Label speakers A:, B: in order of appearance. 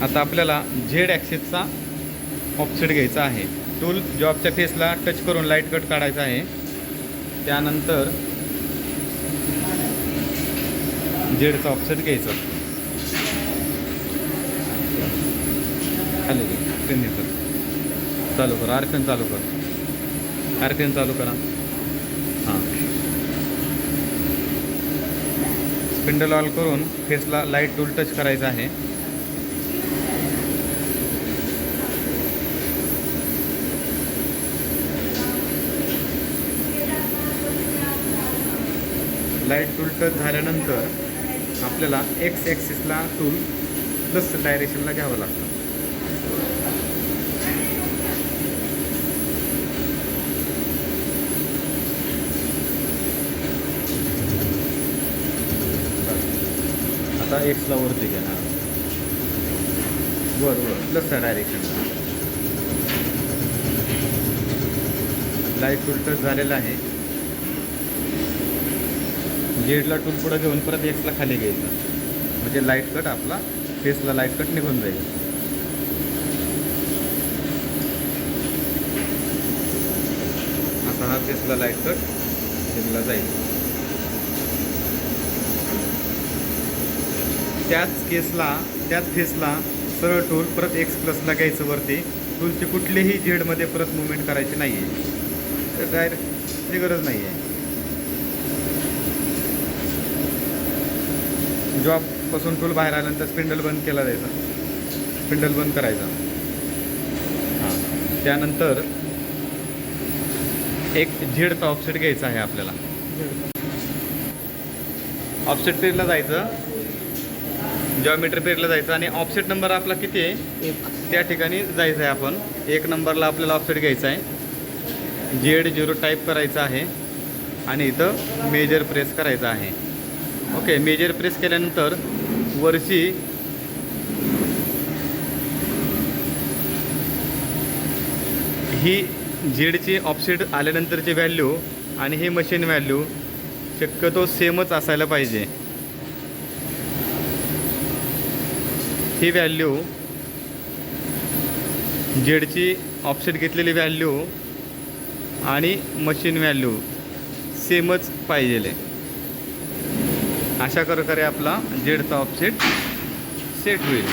A: आता आपल्याला Z ॲक्सिसचा offset घ्यायचा आहे. टूल जॉबच्या फेसला टच करून लाईट कट काढायचा आहे. त्यानंतर झेडचा ऑफसेट घ्यायचा. खाली स्क्रीन कर, चालू कर, आरपीएन चालू कर, आरपीएन चालू करा. हां, स्पिंडल ऑल करून फेसला लाईट टूल टच करायचा आहे. लाईट टूल टच झाल्यानंतर आपल्याला एक्स ॲक्सिसला टूल प्लस डायरेक्शनला घ्यावं लागतं. आता एक्सला वरती घ्या. हां, वर प्लस डायरेक्शनला. लाईट टूल टच झालेला आहे. झेडला टूल पुढं घेऊन परत एक्सला खाली घ्यायचं, म्हणजे लाईट कट आपला फेसला लाईट कट निघून जाईल. आता हा फेसला लाईट कट निघला जाईल. त्याच फेसला सरळ टूल परत एक्स प्लसला घ्यायचं वरती. टूलची कुठलीही झेडमध्ये परत मुवमेंट करायची नाही आहे, तर डायरेक्टची गरज नाही आहे. जॉबपासून टूल बाहेर आल्यानंतर स्पिंडल बंद केला जायचा, स्पिंडल बंद करायचा. हां, त्यानंतर एक झेडचा ऑफसेट घ्यायचा आहे आपल्याला. ऑफसेट पेजला जायचं, जॉमेट्री पेजला जायचं आणि ऑफसेट नंबर आपला किती आहे त्या ठिकाणी जायचं आहे. आपण 1 नंबरला आपल्याला ऑफसेट घ्यायचा आहे. Z0 टाईप करायचं आहे आणि इथं मेजर प्रेस करायचा आहे. ओके, मेजर प्रेस केल्यानंतर वरची ही झेडची ऑफसेट आल्यानंतरची व्हॅल्यू आणि ही मशीन व्हॅल्यू शक्यतो सेमच असायला पाहिजे. ही व्हॅल्यू झेडची ऑफसेट घेतलेली व्हॅल्यू आणि मशीन व्हॅल्यू सेमच पाहिजे. अशा प्रकारे आपला झेडचा ऑफसेट सेट होईल.